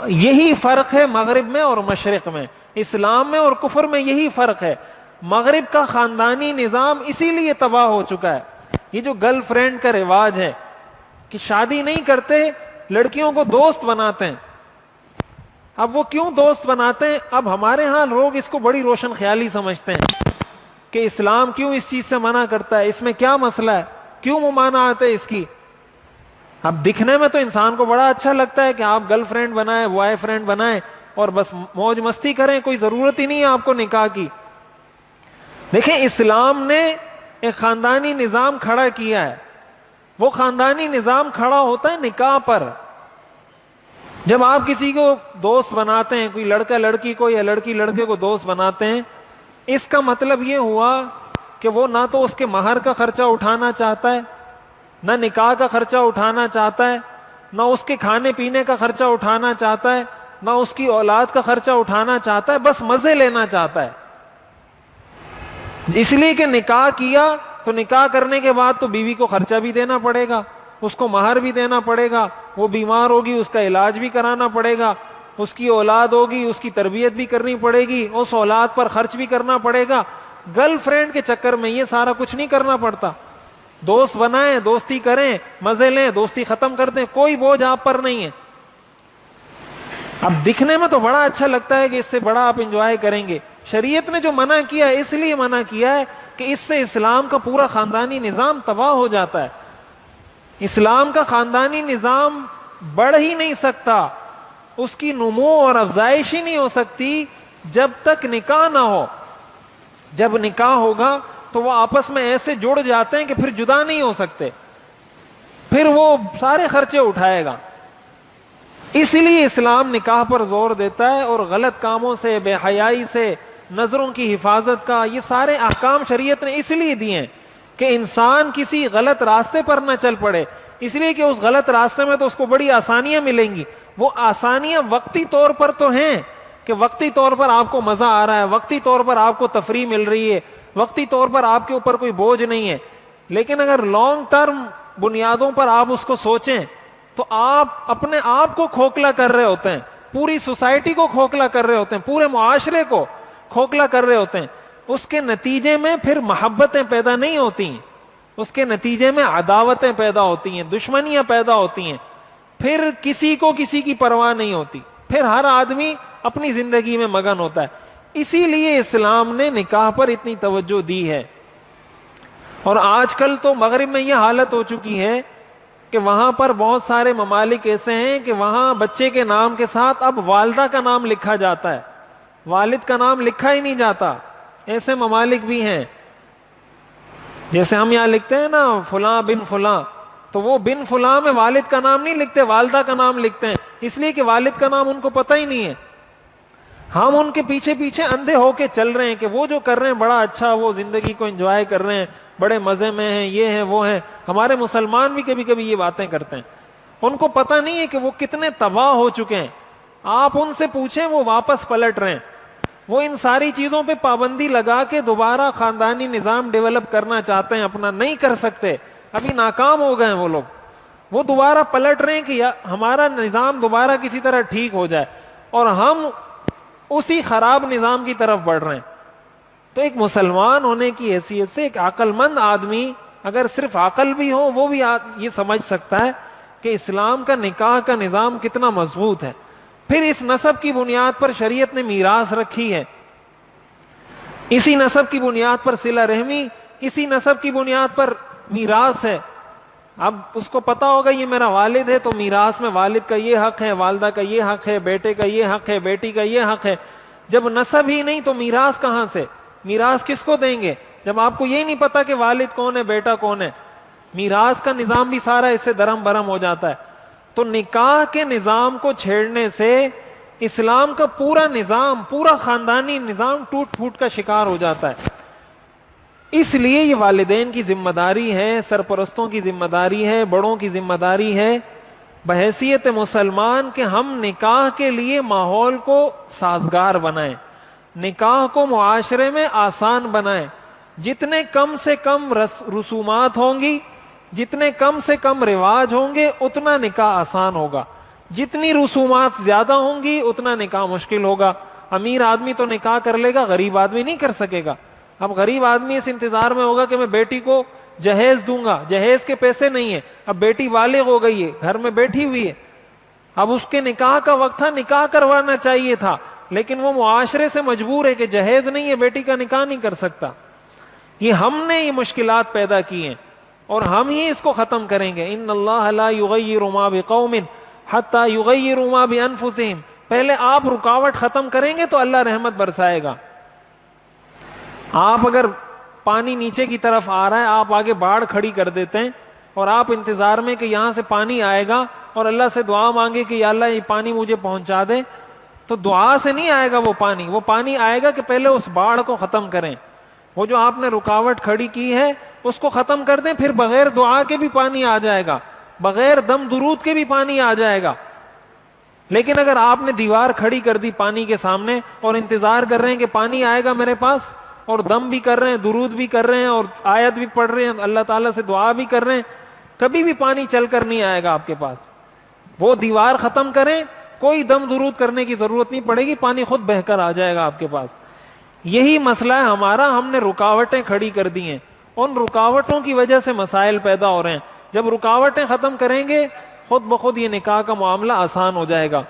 یہی فرق ہے مغرب میں اور مشرق میں، اسلام میں اور کفر میں یہی فرق ہے۔ مغرب کا خاندانی نظام اسی لیے تباہ ہو چکا ہے۔ یہ جو گرل فرینڈ کا رواج ہے کہ شادی نہیں کرتے، لڑکیوں کو دوست بناتے ہیں۔ اب وہ کیوں دوست بناتے ہیں؟ اب ہمارے ہاں لوگ اس کو بڑی روشن خیالی سمجھتے ہیں کہ اسلام کیوں اس چیز سے منع کرتا ہے، اس میں کیا مسئلہ ہے، کیوں ممانعت ہے اس کی۔ اب دکھنے میں تو انسان کو بڑا اچھا لگتا ہے کہ آپ گرل فرینڈ بنائیں، بوائے فرینڈ بنائیں اور بس موج مستی کریں، کوئی ضرورت ہی نہیں ہے آپ کو نکاح کی۔ دیکھیں اسلام نے ایک خاندانی نظام کھڑا کیا ہے، وہ خاندانی نظام کھڑا ہوتا ہے نکاح پر۔ جب آپ کسی کو دوست بناتے ہیں، کوئی لڑکا لڑکی کو یا لڑکی لڑکے کو دوست بناتے ہیں، اس کا مطلب یہ ہوا کہ وہ نہ تو اس کے مہر کا خرچہ اٹھانا چاہتا ہے، نہ نکاح کا خرچہ اٹھانا چاہتا ہے، نہ اس کے کھانے پینے کا خرچہ اٹھانا چاہتا ہے، نہ اس کی اولاد کا خرچہ اٹھانا چاہتا ہے، بس مزے لینا چاہتا ہے۔ اس لیے کہ نکاح کیا تو نکاح کرنے کے بعد تو بیوی کو خرچہ بھی دینا پڑے گا، اس کو مہر بھی دینا پڑے گا، وہ بیمار ہوگی اس کا علاج بھی کرانا پڑے گا، اس کی اولاد ہوگی اس کی تربیت بھی کرنی پڑے گی، اس اولاد پر خرچ بھی کرنا پڑے گا۔ گرل فرینڈ کے چکر میں یہ سارا کچھ نہیں کرنا پڑتا۔ دوست بنائیں، دوستی کریں، مزے لیں، دوستی ختم کر دیں، کوئی بوجھ آپ پر نہیں ہے۔ اب دکھنے میں تو بڑا اچھا لگتا ہے کہ اس سے بڑا آپ انجوائے کریں گے۔ شریعت نے جو منع کیا ہے اس لیے منع کیا ہے کہ اس سے اسلام کا پورا خاندانی نظام تباہ ہو جاتا ہے۔ اسلام کا خاندانی نظام بڑھ ہی نہیں سکتا، اس کی نمو اور افزائش ہی نہیں ہو سکتی جب تک نکاح نہ ہو۔ جب نکاح ہوگا تو وہ آپس میں ایسے جڑ جاتے ہیں کہ پھر جدا نہیں ہو سکتے، پھر وہ سارے خرچے اٹھائے گا۔ اسی لیے اسلام نکاح پر زور دیتا ہے، اور غلط کاموں سے، بے حیائی سے، نظروں کی حفاظت کا، یہ سارے احکام شریعت نے اس لیے دیے ہیں کہ انسان کسی غلط راستے پر نہ چل پڑے۔ اس لیے کہ اس غلط راستے میں تو اس کو بڑی آسانیاں ملیں گی، وہ آسانیاں وقتی طور پر تو ہیں کہ وقتی طور پر آپ کو مزہ آ رہا ہے، وقتی طور پر آپ کو تفریح مل رہی ہے، وقتی طور پر آپ کے اوپر کوئی بوجھ نہیں ہے، لیکن اگر لانگ ٹرم بنیادوں پر آپ اس کو سوچیں تو آپ اپنے آپ کو کھوکھلا کر رہے ہوتے ہیں، پوری سوسائٹی کو کھوکھلا کر رہے ہوتے ہیں، پورے معاشرے کو کھوکھلا کر رہے ہوتے ہیں۔ اس کے نتیجے میں پھر محبتیں پیدا نہیں ہوتی ہیں، اس کے نتیجے میں عداوتیں پیدا ہوتی ہیں، دشمنیاں پیدا ہوتی ہیں، پھر کسی کو کسی کی پرواہ نہیں ہوتی، پھر ہر آدمی اپنی زندگی میں مگن ہوتا ہے۔ اسی لیے اسلام نے نکاح پر اتنی توجہ دی ہے۔ اور آج کل تو مغرب میں یہ حالت ہو چکی ہے کہ وہاں پر بہت سارے ممالک ایسے ہیں کہ وہاں بچے کے نام کے ساتھ اب والدہ کا نام لکھا جاتا ہے، والد کا نام لکھا ہی نہیں جاتا۔ ایسے ممالک بھی ہیں، جیسے ہم یہاں لکھتے ہیں نا فلاں بن فلاں، تو وہ بن فلاں میں والد کا نام نہیں لکھتے، والدہ کا نام لکھتے ہیں، اس لیے کہ والد کا نام ان کو پتہ ہی نہیں ہے۔ ہم ان کے پیچھے پیچھے اندھے ہو کے چل رہے ہیں کہ وہ جو کر رہے ہیں بڑا اچھا، وہ زندگی کو انجوائے کر رہے ہیں، بڑے مزے میں ہیں، یہ ہیں وہ ہیں۔ ہمارے مسلمان بھی کبھی کبھی یہ باتیں کرتے ہیں، ان کو پتہ نہیں ہے کہ وہ کتنے تباہ ہو چکے ہیں۔ آپ ان سے پوچھیں وہ واپس پلٹ رہے ہیں، وہ ان ساری چیزوں پہ پابندی لگا کے دوبارہ خاندانی نظام ڈیولپ کرنا چاہتے ہیں اپنا، نہیں کر سکتے، ابھی ناکام ہو گئے ہیں وہ لوگ۔ وہ دوبارہ پلٹ رہے ہیں کہ ہمارا نظام دوبارہ کسی طرح ٹھیک ہو جائے، اور ہم اسی خراب نظام کی طرف بڑھ رہے ہیں۔ تو ایک مسلمان ہونے کی حیثیت سے ایک عقل مند آدمی، اگر صرف عقل بھی ہو، وہ بھی یہ سمجھ سکتا ہے کہ اسلام کا نکاح کا نظام کتنا مضبوط ہے۔ پھر اس نسب کی بنیاد پر شریعت نے میراث رکھی ہے، اسی نسب کی بنیاد پر صلہ رحمی، اسی نسب کی بنیاد پر میراث ہے۔ اب اس کو پتا ہوگا یہ میرا والد ہے تو میراث میں والد کا یہ حق ہے، والدہ کا یہ حق ہے، بیٹے کا یہ حق ہے، بیٹی کا یہ حق ہے۔ جب نسب ہی نہیں تو میراث کہاں سے؟ میراث کس کو دیں گے جب آپ کو یہ نہیں پتا کہ والد کون ہے، بیٹا کون ہے؟ میراث کا نظام بھی سارا اس سے درم برم ہو جاتا ہے۔ تو نکاح کے نظام کو چھیڑنے سے اسلام کا پورا نظام، پورا خاندانی نظام ٹوٹ پھوٹ کا شکار ہو جاتا ہے۔ اس لیے یہ والدین کی ذمہ داری ہے، سرپرستوں کی ذمہ داری ہے، بڑوں کی ذمہ داری ہے بحیثیت مسلمان کہ ہم نکاح کے لیے ماحول کو سازگار بنائیں، نکاح کو معاشرے میں آسان بنائیں۔ جتنے کم سے کم رسومات ہوں گی، جتنے کم سے کم رواج ہوں گے، اتنا نکاح آسان ہوگا۔ جتنی رسومات زیادہ ہوں گی اتنا نکاح مشکل ہوگا. امیر آدمی تو نکاح کر لے گا, غریب آدمی نہیں کر سکے گا. اب غریب آدمی اس انتظار میں ہوگا کہ میں بیٹی کو جہیز دوں گا, جہیز کے پیسے نہیں ہیں, اب بیٹی بالغ ہو گئی ہے, گھر میں بیٹھی ہوئی ہے, اب اس کے نکاح کا وقت تھا, نکاح کروانا چاہیے تھا, لیکن وہ معاشرے سے مجبور ہے کہ جہیز نہیں ہے, بیٹی کا نکاح نہیں کر سکتا. یہ ہم نے یہ مشکلات پیدا کی ہیں اور ہم ہی اس کو ختم کریں گے. ان اللہ لا یغیر ما بقوم حتی یغیروا ما بانفسہم. پہلے آپ رکاوٹ ختم کریں گے تو اللہ رحمت برسائے گا. آپ اگر پانی نیچے کی طرف آ رہا ہے, آپ آگے باڑ کھڑی کر دیتے ہیں اور آپ انتظار میں کہ یہاں سے پانی آئے گا اور اللہ سے دعا مانگے کہ یا اللہ یہ پانی مجھے پہنچا دے, تو دعا سے نہیں آئے گا وہ پانی آئے گا کہ پہلے اس باڑ کو ختم کریں. وہ جو آپ نے رکاوٹ کھڑی کی ہے اس کو ختم کر دیں, پھر بغیر دعا کے بھی پانی آ جائے گا, بغیر دم درود کے بھی پانی آ جائے گا. لیکن اگر آپ نے دیوار کھڑی کر دی پانی کے سامنے اور انتظار کر رہے ہیں کہ پانی آئے گا میرے پاس, اور دم بھی کر رہے ہیں, درود بھی کر رہے ہیں, اور آیت بھی پڑھ رہے ہیں, اللہ تعالیٰ سے دعا بھی کر رہے ہیں, کبھی بھی پانی چل کر نہیں آئے گا آپ کے پاس. وہ دیوار ختم کریں, کوئی دم درود کرنے کی ضرورت نہیں پڑے گی, پانی خود بہہ کر آ جائے گا آپ کے پاس. یہی مسئلہ ہے ہمارا, ہم نے رکاوٹیں کھڑی کر دی ہیں, ان رکاوٹوں کی وجہ سے مسائل پیدا ہو رہے ہیں. جب رکاوٹیں ختم کریں گے خود بخود یہ نکاح کا معاملہ آسان ہو جائے گا.